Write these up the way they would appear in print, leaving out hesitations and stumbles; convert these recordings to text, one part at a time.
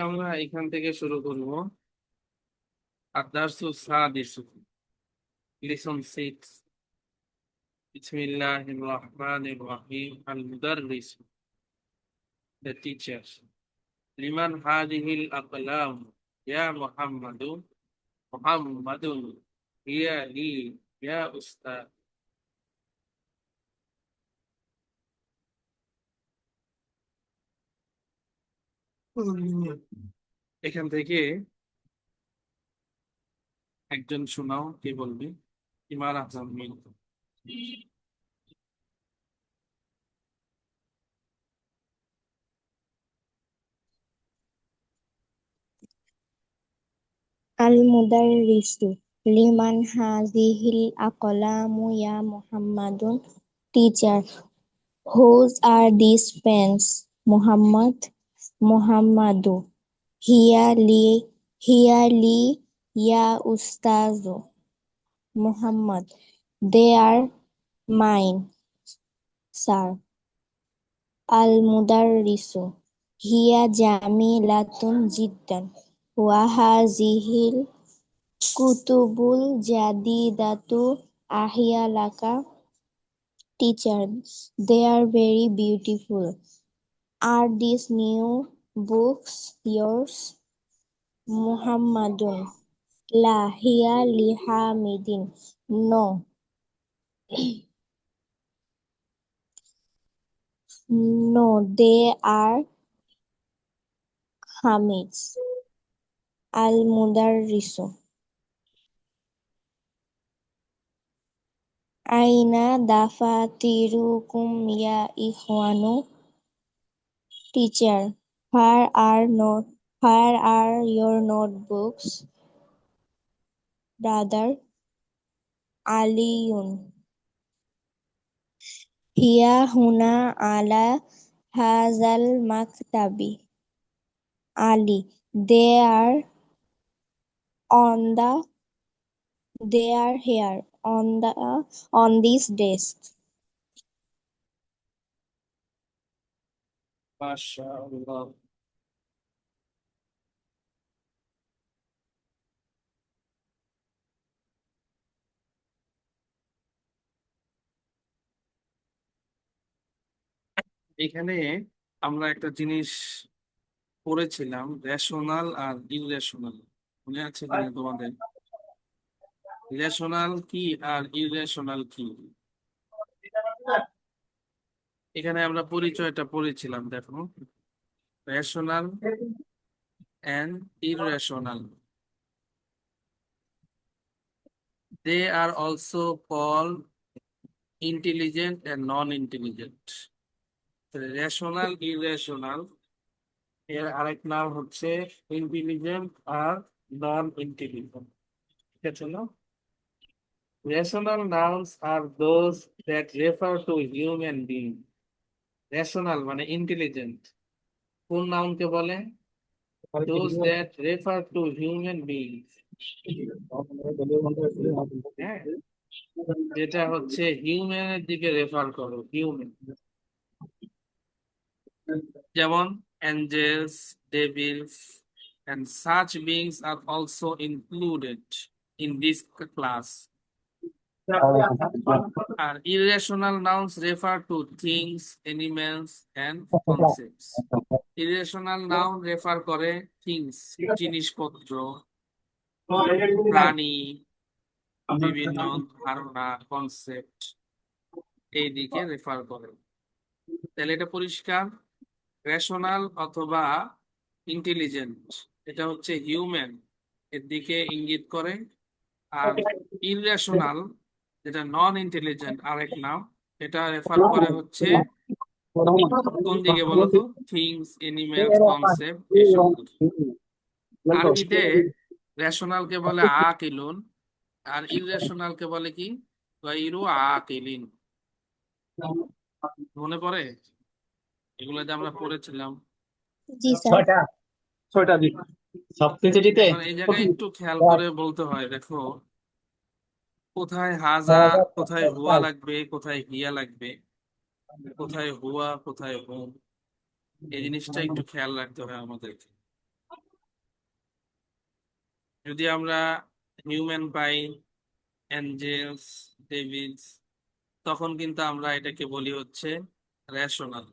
আমরা এখান থেকে শুরু করব। আদারসু সাদিসু, লিসন 6। বিসমিল্লাহির রহমানির রহিম। আল মুদাররিস, দ্য টিচার। লিমান হাদিহিল আকলাম, ইয়া মুহাম্মাদু। মুহাম্মাদুন হিয়া লি, ইয়া উস্তাদ। এখান থেকে একজন শোনাও, কে বলবি? ইমার আহসান মিল। Al-Mudarrisu liman hazihil aqlamu ya Muhammadun. Teacher, whose are these pens? Muhammad. Muhammadu. Hiya li ya Ustazu. Muhammad. They are mine, sir. Al-Mudarrisu. Hiya jamilatun jiddan. Wa hazihil kutubul jadidatu ahya laka. Teacher, they are very beautiful. Are these new books yours? Muhammadun. La hiya li Hamidin. No, no, they are Hamid's. Al-Mudarrisu. Aina dafatirukum ya ikhwanu. Teacher, where are your notebooks, brother? Aliyun. Hiya huna ala hazal maktabi. Ali. On the they are here on this desk. মাশাআল্লাহ। এখানে আমরা একটা জিনিস পড়েছিলাম, rational আর irrational. মনে আছে কিনা তোমাদের? রেশনাল কি আর ইররেশনাল কি? এখানে আমরা পরিচয়টা পড়েছিলাম, দেখো। Rational and irrational, they are also called intelligent and non intelligent. Rational irrational এর আরেক নাম হচ্ছে ইন্টেলিজেন্ট আর নন ইন্টেলিজেন্ট। ঠিক আছে না? Rational nouns are those that refer to human being. Rational মানে intelligent। কোন নাউনকে বলে? Those that refer to human beings। হ্যাঁ, যেটা হচ্ছে হিউম্যানের দিকে রেফার করো, হিউম্যান। যেমন angels, devils, and such beings are also included in this class. R irrational nouns refer to things, animals, and concepts. Irrational noun refer করে things, জিনিসপত্র, প্রাণী, বিভিন্ন ধারণা, কনসেপ্ট, এই দিকে রেফার করে। তাহলে এটা পরিষ্কার, রেশনাল অথবা ইন্টেলিজেন্ট এটা হচ্ছে হিউম্যান এর দিকে ইঙ্গিত করে। আর ইররেশনাল, যেটা নন ইন্টেলিজেন্ট আরেক নাম, এটা রেফার করে হচ্ছে কোন দিকে বলতো? থিংস, এনিমেলস, কনসেপ্ট, এসব। আরবিতে রেশনাল কে বলে আকিলুন, আর ইররেশনাল কে বলে কি? গায়রু আকিলিন। মনে পড়ে এগুলো যে আমরা পড়েছিলাম? জি স্যার। এখন এই জায়গায় একটু খেয়াল করে বলতে হয়, দেখো কোথায় হাজা, কোথায় হুয়া লাগবে, কোথায় হিয়া লাগবে, কোথায় হুয়া, কোথায় হুম, এই জিনিসটা একটু খেয়াল রাখতে হয় আমাদেরকে। যদি আমরা হিউম্যান পাই, অ্যাঞ্জেলস, ডেভিলস, তখন কিন্তু আমরা এটাকে বলি হচ্ছে রেশনাল।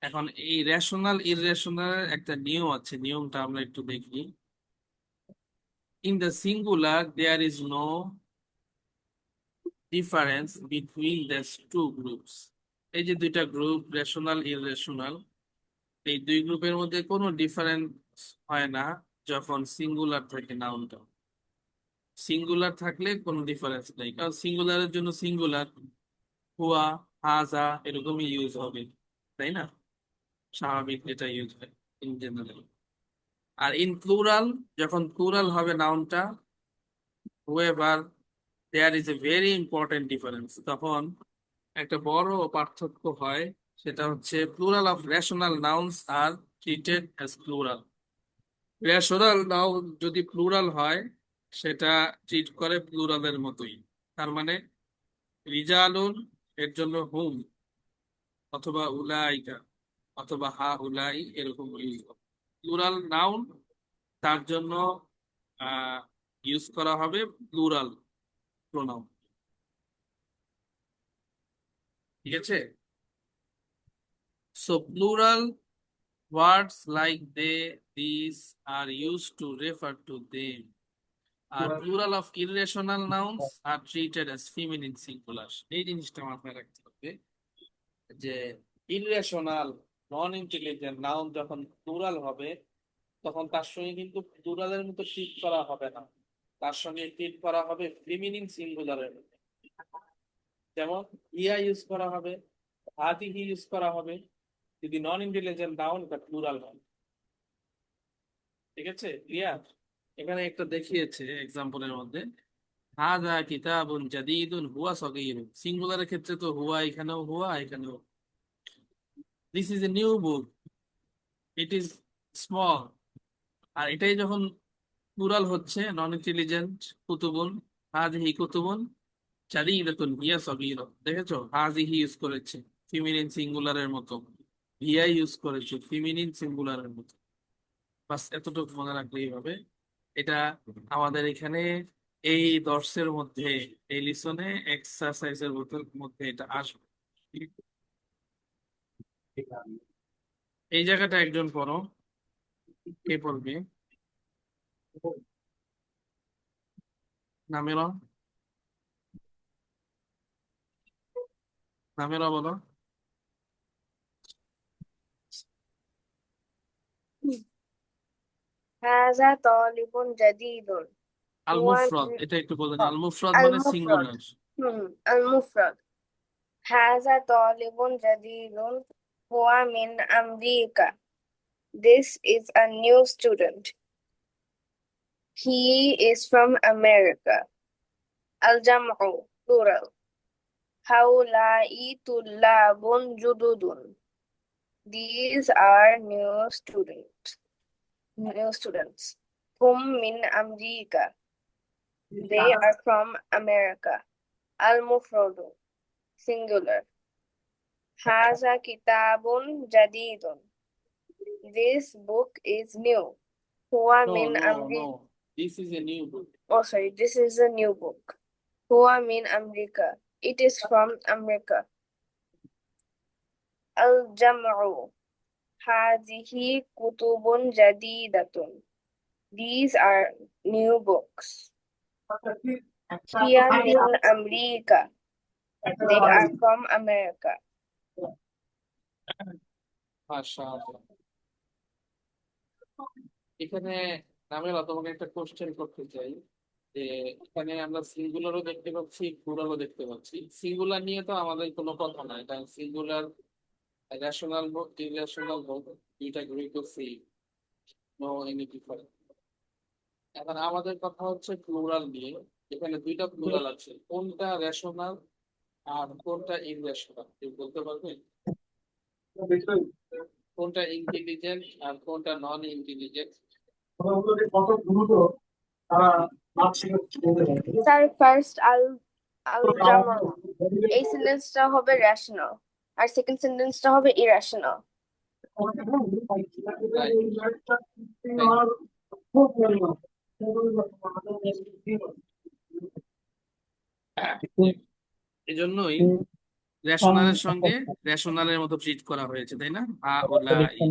এখন এই রেশনাল ইররেশনাল একটা নিয়ম আছে, নিয়মটা আমরা একটু দেখি। In the singular there is no difference between the two groups. এই যে দুইটা গ্রুপ, রেশনাল ইররেশনাল, এই দুই গ্রুপের মধ্যে কোনো ডিফারেন্স হয় না যখন সিঙ্গুলার থাকে নাউনটা। সিঙ্গুলার থাকলে কোনো ডিফারেন্স নেই, কারণ সিঙ্গুলারের জন্য সিঙ্গুলার, হুয়া, হাজা এরকমই ইউজ হবে, তাই না? স্বাভাবিক যেটা ইউজ হয় ইন জেনারেল। আর ইন প্লুরাল, যখন প্লুরাল হবে নাউনটা, however, there is a very important difference, তখন একটা বড় পার্থক্য হয়। সেটা হচ্ছে plural of rational nouns are treated as plural. Rational noun যদি প্লুরাল হয়, সেটা ট্রিট করে প্লুরালের মতোই। তার মানে রিজালুন এর জন্য হুম, অথবা উলাইকা, অথবা হা উলাই, এরকম ইউজ হবে। প্লুরাল নাউন তার জন্য ইউজ করা হবে প্লুরাল প্রোনাউন। ঠিক আছে? So plural words like they, these are used to refer to them. আর plural of irrational nouns are treated as feminine singulars. এই জিনিসটা মাথায় রাখতে হবে যে irrational, নন ইন্টেলিজেন্ট নাউন যখন প্লুরাল হবে, তখন তার সঙ্গে কিন্তু প্লুরালের মতো ট্রিট করা হবে না, তার সঙ্গে ট্রিট করা হবে ফেমিনিন সিঙ্গুলারের মতো। যেমন ইয়া ইউজ করা হবে, হাদিহি ইউজ করা হবে, যদি নন ইন্টেলিজেন্ট নাউন এটা প্লুরাল হয়। ঠিক আছে, ক্লিয়ার? এখানে একটা দেখিয়েছে এক্সাম্পলের মধ্যে, হাযা কিতাবুন জাদীদুন হুয়া সগীরুন। সিঙ্গুলারের ক্ষেত্রে তো হুয়া, এখানেও হুয়া, এখানেও। This is a new book, it is small. আর এটাই যখন প্লুরাল হচ্ছে, নন ইন্টেলিজেন্ট, কুতুবুন, হাযিহি কুতুবুন জাদীদাতুন হিয়া সগীরুন। দেখেছো, হাযিহি ইউজ করেছে ফিমিনিন সিঙ্গুলারের মতো, হিয়া ইউজ করেছে ফিমিনিন সিঙ্গুলারের মতো। বাস এতটুকু মনে রাখলেই হবে। এটা আমাদের এখানে এই দর্শের মধ্যে, এই লিসনে এক্সারসাইজের মধ্যে এটা আসবে। এই জায়গাটা একজন পড়ো, কে পড়বে? নামেরা, নামেরা বলো। هذا طالب جديد. আল هو মুফরদ, এটা একটু বলবেন। আল মুফরদ মানে المفرد. Singular. المفرد. هذا طالب جديد. هو من أمريكا. This is a new student. He is from America. الجمع plural. هؤلاء طلاب جدد. These are new students. هم من أمريكا. They are from America. المفرد singular. هذا كتاب جديد. This book is new. هو নো من নো أمريكا. No, this is a new book. Oh, sorry. This is a new book. هو من أمريكا. It is from America. الجمع. هذه كتب جديدة. These are new books. هي من أمريكا. They are from America. মাশাআল্লাহ। এখানে নামেরা তোমাকে একটা question করতে চাই, যে এখানে আমরা সিঙ্গুলারও দেখতে পাচ্ছি, প্লুরালও দেখতে পাচ্ছি। সিঙ্গুলার নিয়ে তো আমাদের কোনো কথা নাই, কারণ সিঙ্গুলার রেশনাল হোক ইররেশনাল হোক, দুইটা group same, no any difference. এখন আমাদের কথা হচ্ছে প্লুরাল নিয়ে। এখানে দুইটা প্লুরাল আছে, কোনটা রেশনাল আর কোনটা ইররেশনাল, কেউ বলতে পারবেন? কোনটা ইন্টেলিজেন্ট আর কোনটা নন ইন্টেলিজেন্ট? স্যার ফার্স্ট আল জামা, এই সেন্টেন্সটা হবে রেশনাল আর সেকেন্ড সেন্টেন্সটা হবে ইরেশনাল। এই জন্যই রেশনালের সঙ্গে রেশনালের মতো ট্রিট করা হয়েছে, তাই না? হা ও লা ই।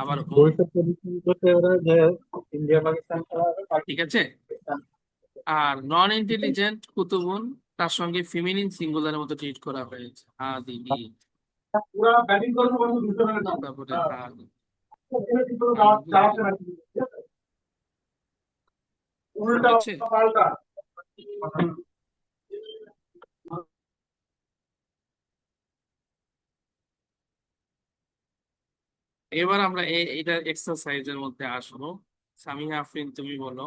আবার ঠিক আছে। আর নন ইন্টেলিজেন্ট কুতুবুন, তার সঙ্গে ফিমিনিন সিঙ্গুলারের মতো ট্রিট করা হয়েছে, হাদিহি। তারপরে হাদিহি, ঠিক আছে। এবার আমরা এটা এক্সারসাইজের মধ্যে আসবো। সামিহা আফরিন, তুমি বলো।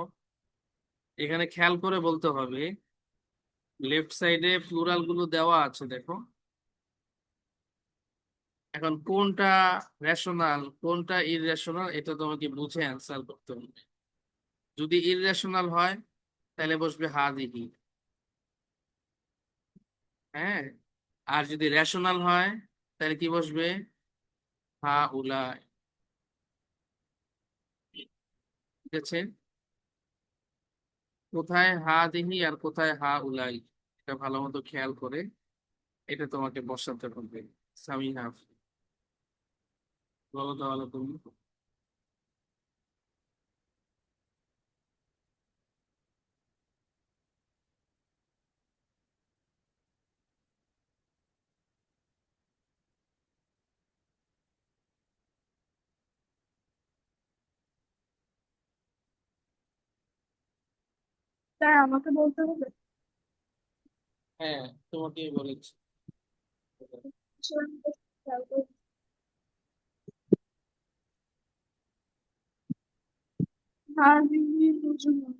এখানে খেয়াল করে বলতে হবে, লেফট সাইডে প্লুরাল গুলো দেওয়া আছে, দেখো। এখন কোনটা রেশনাল কোনটা ইররেশনাল এটা তোমাকে বুঝে অ্যান্সার করতে হবে। যদি ইররেশনাল হয় তাহলে বসবে হাদিহি, হ্যাঁ। আর যদি রেশনাল হয় তাহলে কি বসবে? হা উলাই। ঠিক আছে। কোথায় হাদিহি আর কোথায় হা উলাই, এটা ভালো মতো খেয়াল করে এটা তোমাকে বসাতে হবে। সামিহা, বলো তাহলে তুমি। স্যার আমাকে বলতে হবে? হ্যাঁ, তোমাকেই বলেছি। هذه نجوم.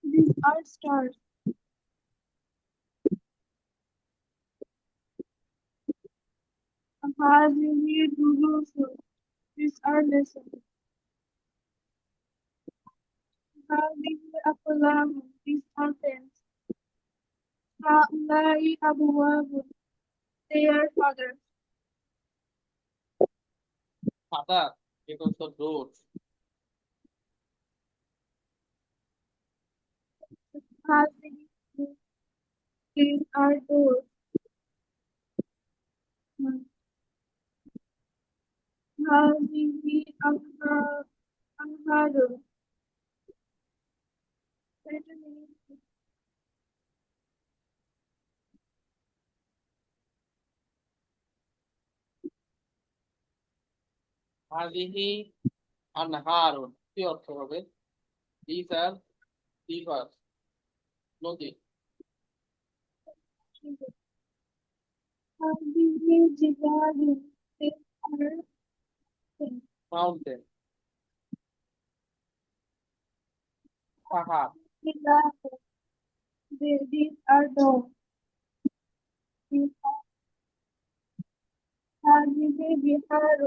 These are stars. هذه دروس. These are lessons. هذه أقلام. These are pens. هؤلاء أبواب. They are fathers. Father, এটা তো ডোর। هذه. These are doors. هذه أنهار. أنهار. Wait a minute. হাদিহি আনহারুন, কি অর্থ হবে? দিস আর রিভার, নদী। هذه جبال. These are mountains. মাউন্টেন, পাহাড়। Hilal. These are dogs. These are. هذه بحار.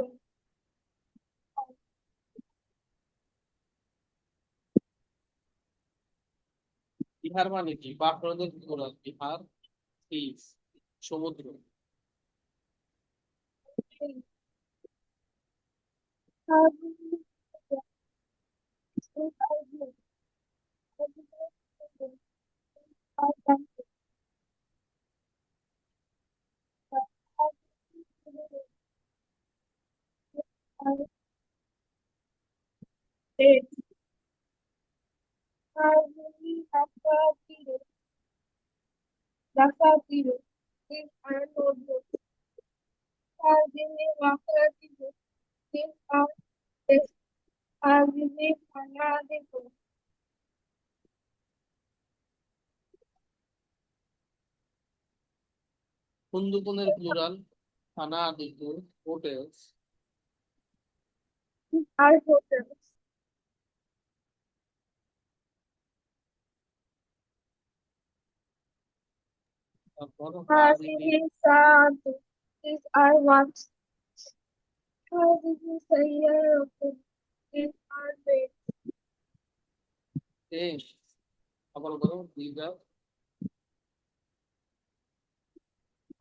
বিহার মানে কি? বাহরদের প্লুরাল বিহার, সিস, সমুদ্র। هذه. These are blue. These are countries. Are states. هذه أساطير. دساتير. These are notebooks. هذه مكاتب. These are desks. هذه فنادق. কুন্দুকুনের প্লুরাল ফানাদিকু, হোটেলস। These are hotels. তারপর হাদিহি, هذه ساعة. These are watches. هذه سيارة. These are beds. দেশ। আবার বলো, দিস আর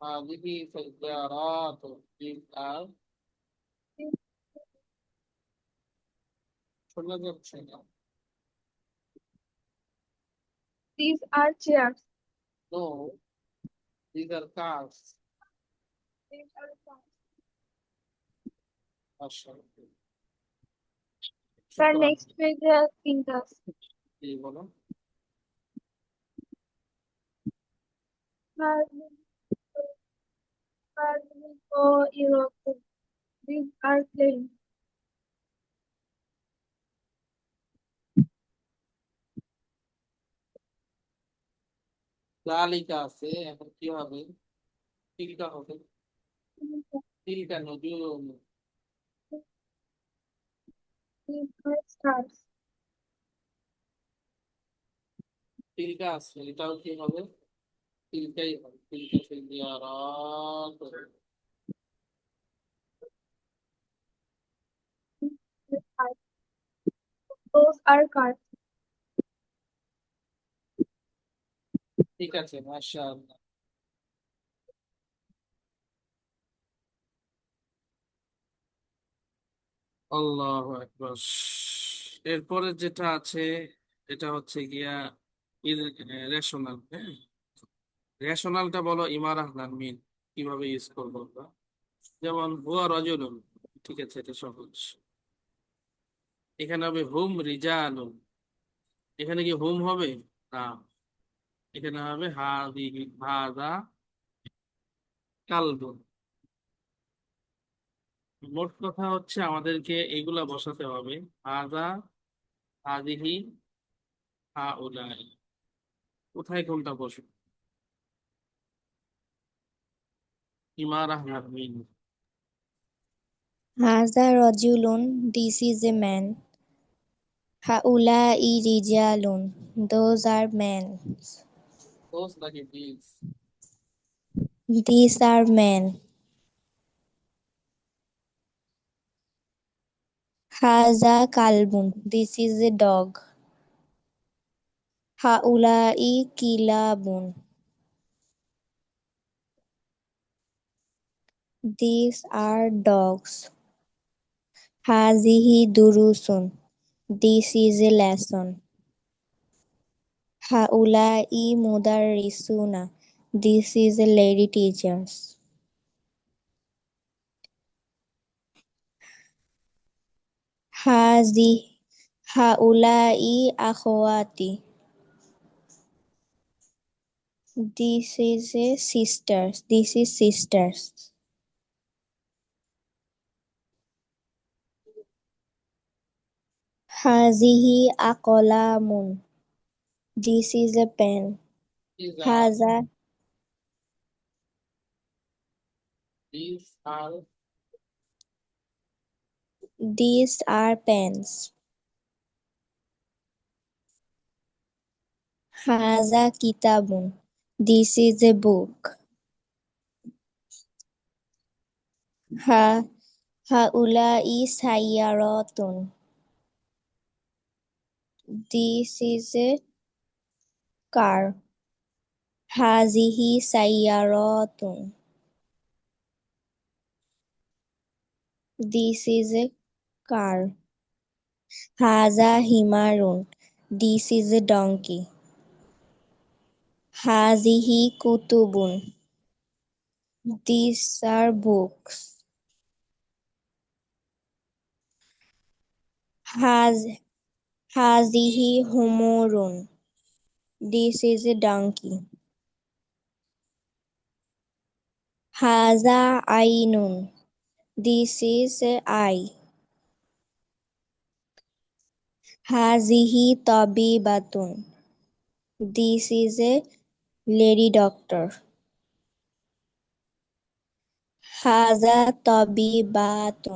هذه سيارات. These are শোনা যাচ্ছে না। These are chairs. No, these are cars. These are cars. আসলে Sir, সুতরাং next page fingers. কি বলো? Cargo Europe. These are planes. তালিকা আছে, এখন কি হবে? তিলকা হবে। তিলকা নজুম। These are stars. তিলকা আছে, এটাও কি হবে? তিলকাই হবে। তিলকা সিয়ারাত। These are- Those are cars. ঠিক আছে, মাশাআল্লাহ। আল্লাহু আকবার। এরপরে যেটা আছে এটা হচ্ছে গিয়া রেশনাল। হ্যাঁ, রেশনালটা বলো ইমারাহ নারমিন কিভাবে ইউজ করবো আমরা। যেমন হুয়া রাজুলুন, ঠিক আছে, এটা সহজ। এখানে হবে হুম রিজালুন। এখানে কি হুম হবে? না, এখানে হবে হাদিহি হাদা কালবুন। মোট কথা হচ্ছে আমাদেরকে এগুলা বসাতে হবে। হাদা, হাদিহি, হাউলাই। কোথায় কোনটা বসবে? ইমারাহ নারমিন। هذا رجل. This is a man. هؤلاء رجال. Those are men. দোস নাকি this? These are men. هذا كلب. This is a dog. هؤلاء كلاب. These are dogs. هذه دروس. This is a lesson. هؤلاء مدرسون. This is a lady teachers. هذه هؤلاء أخواتي. This is a sisters. This is sisters. هذه أقلام. This is a pen. These are, هذا these are, These are pens. هذا كتاب. This is a book. هؤلاء سيارات. This is a car. هذه سيارات. This is a car. هذا حمار. This is a donkey. هذه كتب. These are books. هذه حمور. This is a donkey. هذا عين. This is a eye. هذه طبيبة. This is a lady doctor. هذا طبيبات.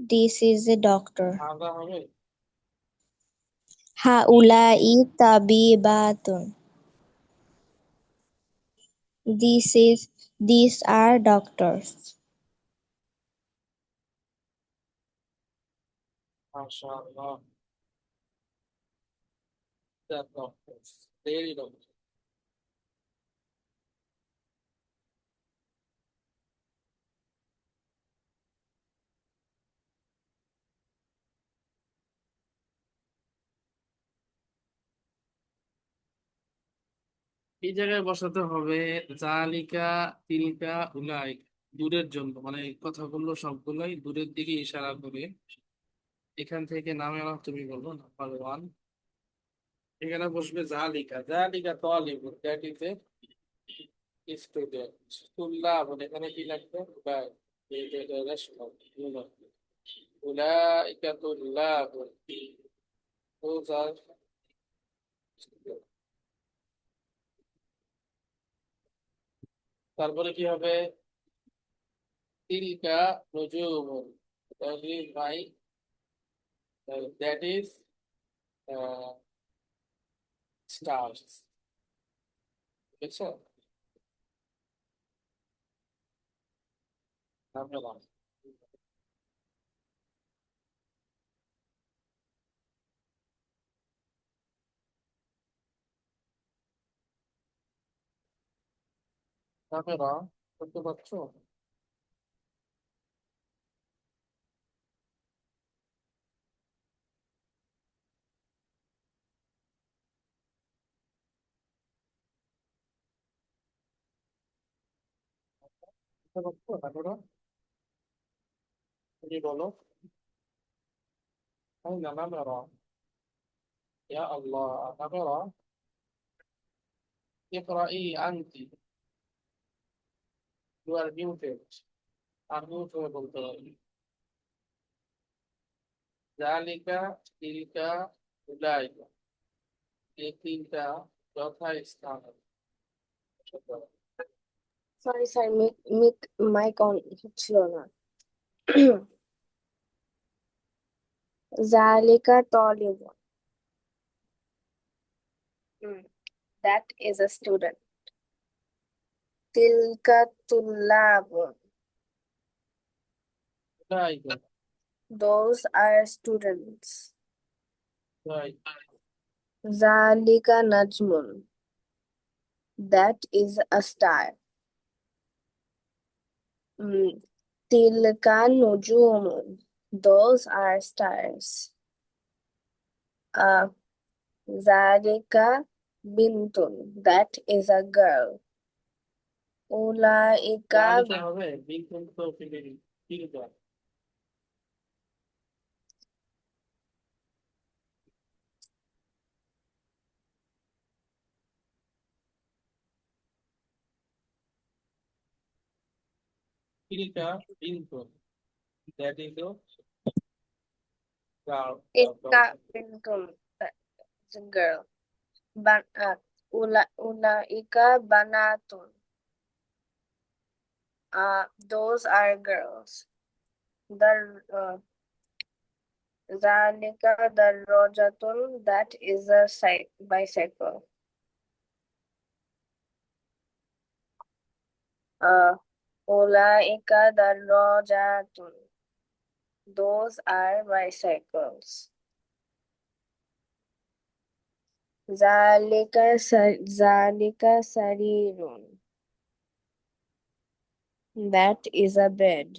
This is a doctor. হাদা হবে। هؤلاء طبيبات. These are doctors. মাশাআল্লাহ। The doctors, lady doctor. এই জায়গায় বসাতে হবে জালিকা, তিলকা, উলাইকা, দূরের জন্য, মানে কথাগুলো সবগুলোই দূরের দিকে ইশারা করে। এখান থেকে নামে তুমি বলবো নাম্বার ওয়ান। এখানে বসবে জালিকা, জালিকা তালিব, দ্যাট ইজ এ স্টুডেন্ট। তুল্লাহ, মানে এখানে কি লাগবে? বা উলাইকা তুল্লাহ, those are students. তারপরে কি হবে? তিলকা নজুমুন, that is my, that is stars, বুঝছো? ধন্যবাদ। ক্যামেরা করতে পারছো? করতে পারছো ক্যামেরা? তুমি বলো। أين نمرة؟ يا الله، نمرة، اقرأي أنت. You are muted. unmute হয়ে বলতে হবে। জালিকা, তিলকা, উলাইকা, এই তিনটা যথাস্থানে। সরি স্যার, মিক মিক মাইক অন হচ্ছিল না। জালিকা তালিবুন, that is a student. Tilka tullabun, উলাইকা, those are students. উলাইকা, Zalika najmun, that is a star. Tilka nujumun, those are stars. Zalika bintun, that is a girl. Ulaika, জালিকা হবে বিলকুল তো তিলকা। তিলকা বিলকুল, that is a girl. Tilka bintun, that is a girl. Ulaika banatun, those are girls. Zalika darajatun, that is a bicycle. Ulaika darajatun, those are bicycles. Zalika sarirun, that is a bed.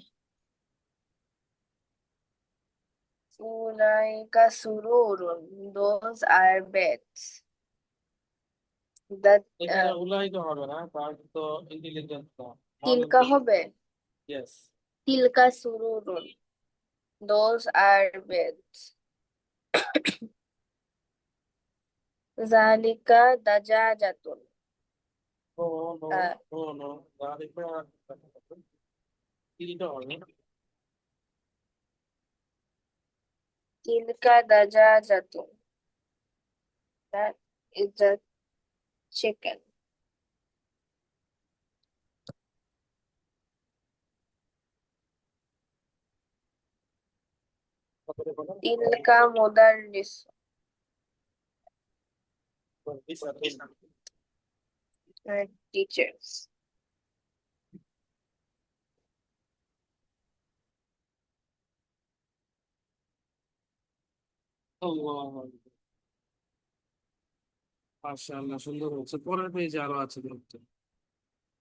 Ulaika sururun, those are beds. এখানে উলাইকা হবে না, কারণ তো intelligent না। তিলকা হবে। Yes. Tilka sururun, those are beds. Zalika dajajatun, no no no no, জালিকা তিলকা হবে। tilka dajajatun, that is a chicken. তারপরে বলো। Tilka mudarris, teachers. মাশাআল্লাহ, সুন্দর হচ্ছে। পরের পেজে আরো আছে দেখতে।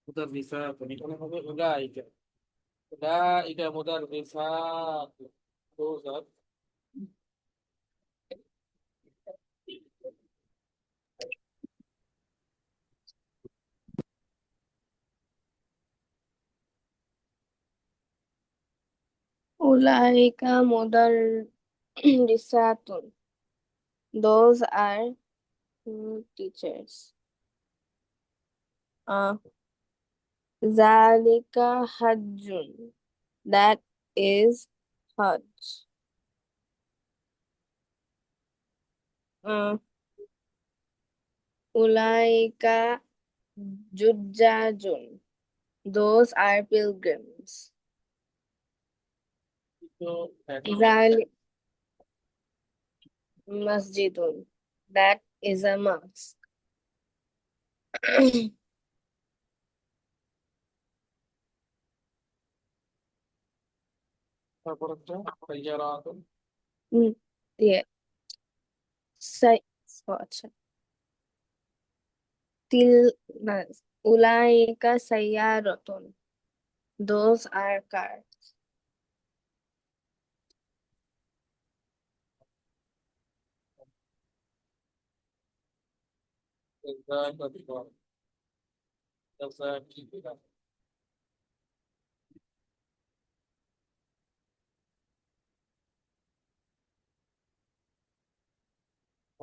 মুদাররিসাত, এখানে হবে উলাইকা, উলাইকা মুদাররিসাত, those are Ulaika mudarrisatun. Those are teachers. Zalika hajjun. That is Hajj. Ulaika jujjajun. Those are pilgrims. তো Zali masjidun. That is a mosque. তারপর একটা সাইয়ারাতুন। Yeah. Say, আচ্ছা। না, Ulaika sayyaratun. Those are cars.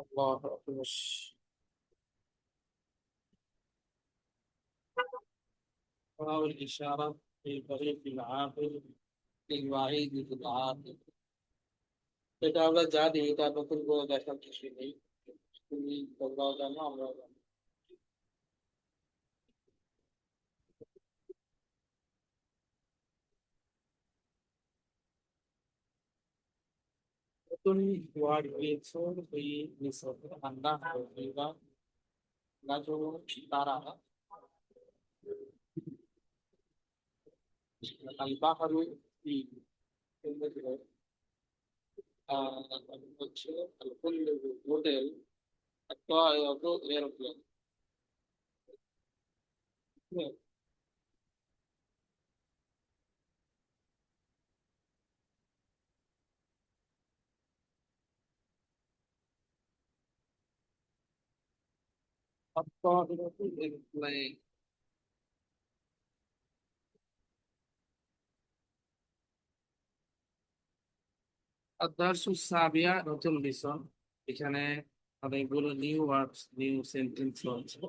الله أكبر. واو الإشارة في طريق العاقل للوعيد في العاقل. এটা আমরা জানি, এটা নতুন করে দেখার কিছু নেই। তুমি তোমরাও জানো, আমরাও জানি। নতুন ওয়ার্ড পেয়েছো এই মিশরে, আন্না হইবা গাজর তারা আল-বাহরু ফি হচ্ছে আল-কুল্লু হোটেল, الطائرة এরোপ্লেন। الطائرة এরোপ্লেন। الدرس السابع নতুন লিসন। এখানে অনেকগুলো নিউ ওয়ার্ডস, নিউ সেন্টেন্স হচ্ছে।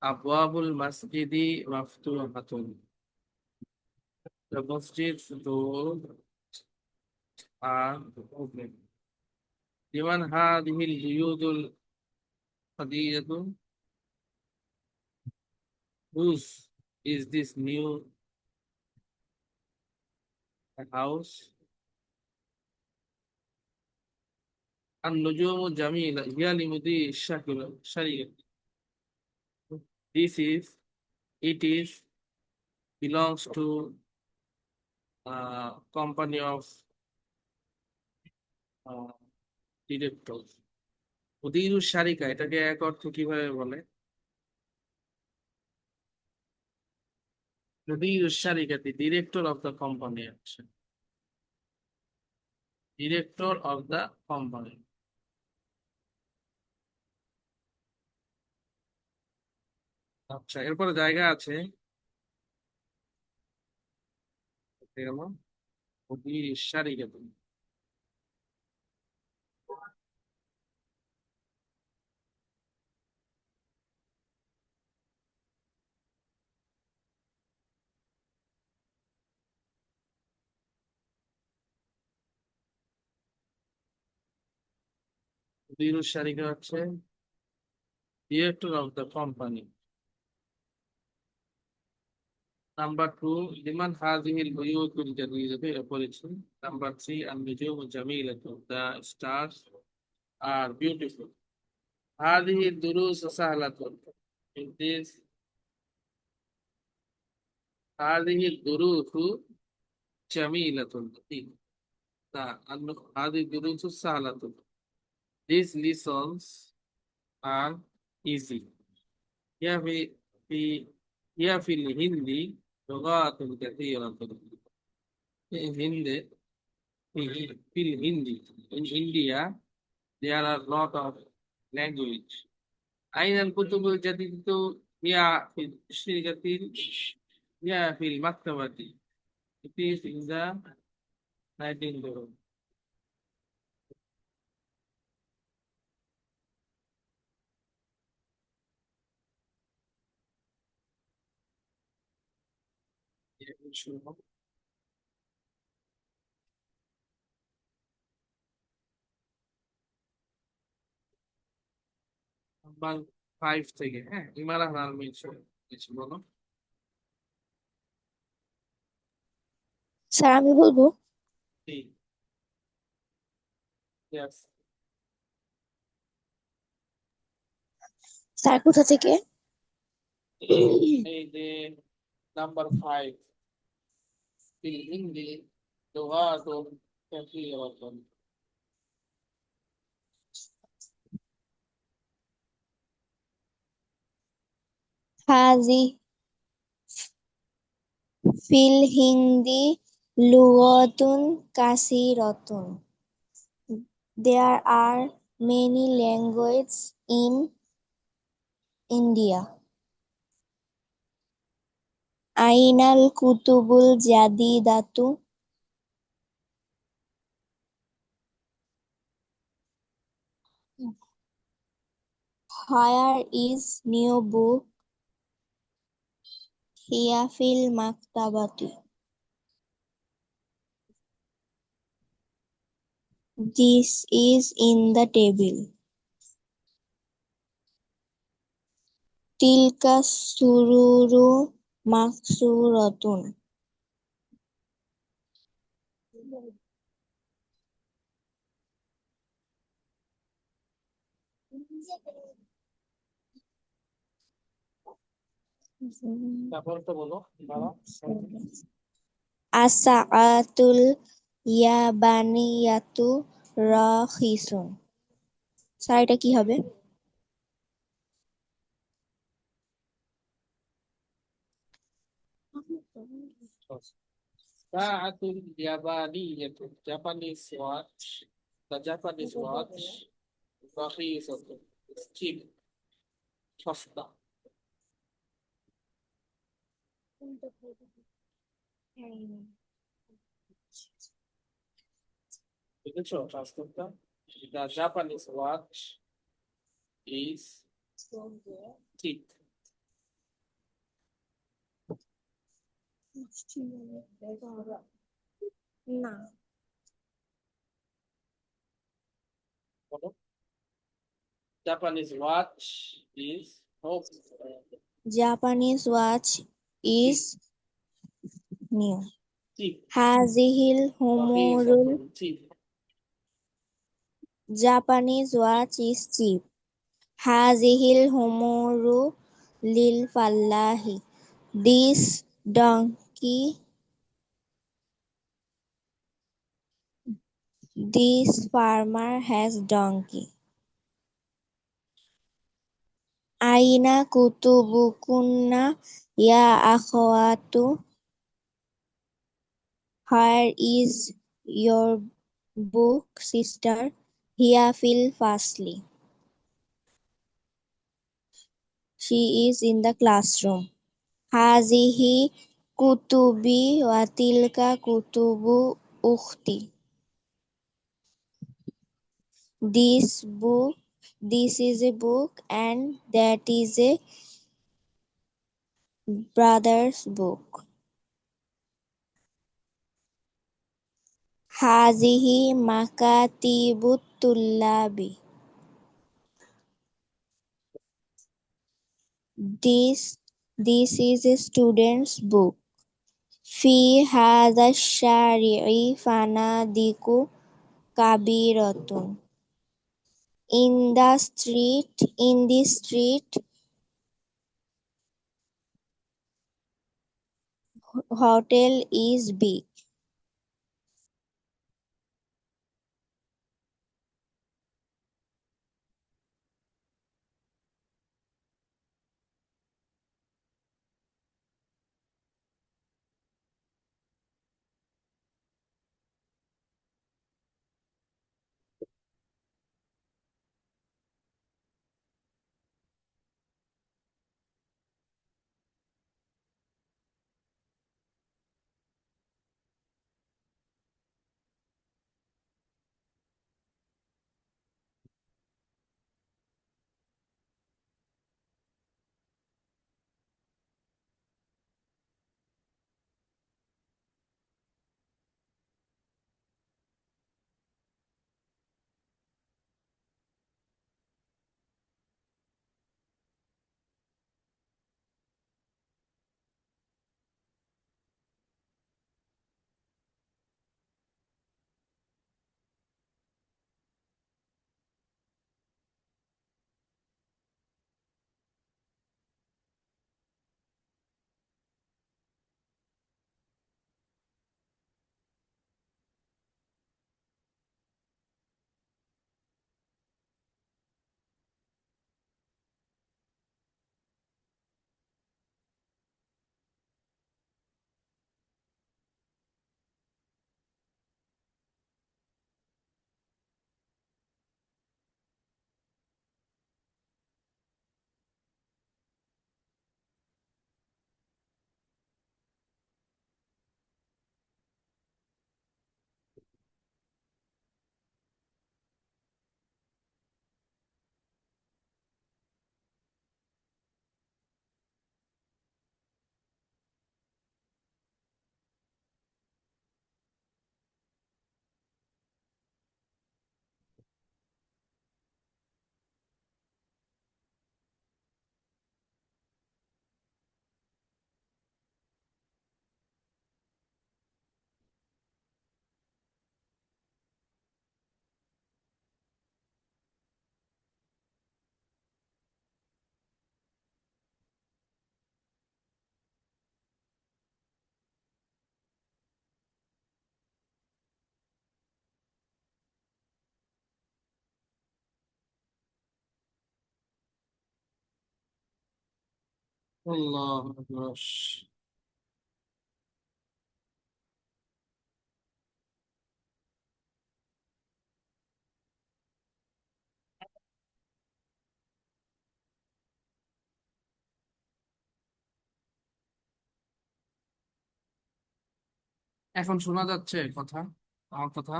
আবওয়াবুল মাসজিদি মাফতুহাতুন। The mosquito's door are open. لمن هذه البيوت القديمة? Whose is this new house? النجوم الجميلة هي لمدير الشركة. It is belongs to company of directors. মুদিরু শারিকা এটাকে এক অর্থ কিভাবে বলে? মুদিরু শারিকাতি ডিরেক্টর অফ দ্য কোম্পানি, আছে ডিরেক্টর অফ দ্য কোম্পানি। আচ্ছা, এরপরে জায়গা আছে মুদিরু শারিকাতি। মুদিরু শারিকা হচ্ছে director of the company. Number 2, লিমান হাযিহিল বুয়ুতুল জাদীদাতু, এটা পড়েছি। নাম্বার 3, আন-নুজুমু জামিলাতু, দ্য স্টার্স আর বিউটিফুল। হাযিহি দুরুসু সাহলাতুন, দিস হাযিহি দুরুসু জামিলাতুন, the হাযিহি দুরুসু সাহলাতুন, these lessons are easy. হিয়া ফি ফি হিয়া ফিল হিন্দি লুগাতুন কাসীরাতুন। In Hindi, fil Hindi, in India, there are lot of language. أين الكتب الجديدة؟ هي في الشركة، هي في المكتبة. It is in the nightingale. Number 5 থেকে, হ্যাঁ, ইমারান আলমিন কিছু বলো। স্যার আমি বলবো। ঠিক। Yes. স্যার কোথা থেকে? এই যে নাম্বার 5, হিন্দি لغات كثيرة. হাজি ফিল হিন্দি লুগাতুন কাসিরাতুন. There are many languages in India. Ainal kutubul jadidatu. Where is new book? Hiya fil maktabati. This is in the table. Tilka sururu maksuratun. তারপর তো বলো বাবা। As-sa'atul yabaniyatu rakhisun. স্যার এটা কি হবে? সাআতুল ইয়াবানিয়াতু, Japanese watch, the Japanese watch রাখিসাতুন, চিপ, সস্তা। বুঝেছো ট্রান্সফারটা? The Japanese watch is cheap. না, বলো। Japanese watch is hope, Japanese watch is new. Cheap, Hazihil humurul. রাখিসাতুন, cheap. Japanese watch is cheap. Hazihil humuru lil fallahi. This donkey, this farmer has donkey. Aina kutubukunna ya akhwatu. Where is your book, sister? Here fil fastly. She is in the classroom. Hazihi kutubi wa tilka kutubu ukhti. This is a book and that is a brother's book. Hazihi makatibut tullabi. This is a student's book. Fi hadha shari'i fanadiku kabiratun. In this street, hotel is big. আল্লাহ আকবার। এখন শোনা যাচ্ছে কথা, আমার কথা?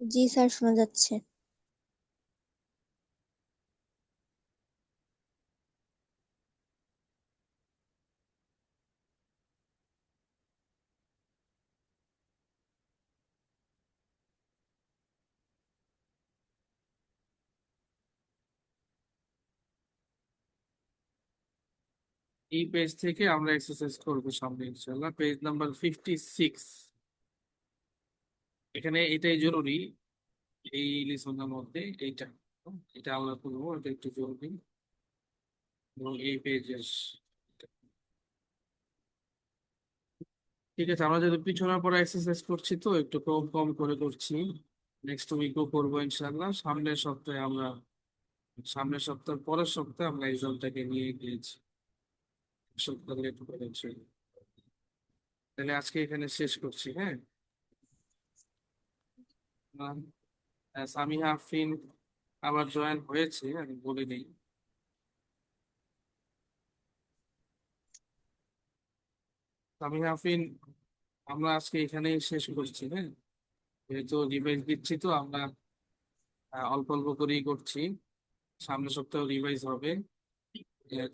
জি sir, শোনা যাচ্ছে। এই page থেকে আমরা এক্সারসাইজ করবো সামনে ইনশাল্লাহ, পেজ নাম্বার 56। এখানে এটাই জরুরি, এই লিসনের মধ্যে এইটা, এটা আমরা করবো, এটা একটু জরুরি। এবং এই পেজের, ঠিক আছে, আমরা যদি পিছনের পরে এক্সারসাইজ করছি তো একটু কম কম করে করছি। নেক্সট উইকও করবো ইনশাল্লাহ। সামনের সপ্তাহ পরের সপ্তাহে আমরা এক্সামটাকে নিয়ে গিয়েছি, সপ্তাহে একটু করেছি। তাহলে আজকে এখানে শেষ করছি, হ্যাঁ। সামিহা আফরিন আবার জয়েন হয়েছে, আমি বলে নেই। সামিহা আফরিন, আমরা আজকে এখানেই শেষ করছি, হ্যাঁ। যেহেতু রিভাইজ দিচ্ছি তো আমরা, অল্প অল্প করেই করছি। সামনের সপ্তাহে রিভাইজ হবে।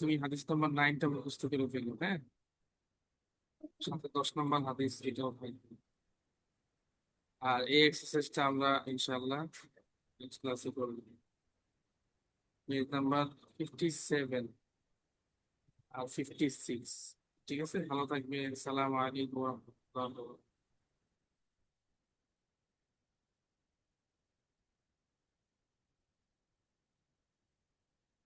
তুমি হাদিস নাম্বার 9টা মুখস্থ করে ফেলো, হ্যাঁ। সাথে 10 নম্বর হাদিস এটাও থাকবে। আর এই এক্সারসাইজটা আমরা ইনশাআল্লাহ নেক্সট ক্লাসে করবো। পেজ নাম্বার 57 আর 56। ঠিক আছে, ভালো থাকবে। আসসালামু আলাইকুম ওয়া রাহমাতুল্লাহ।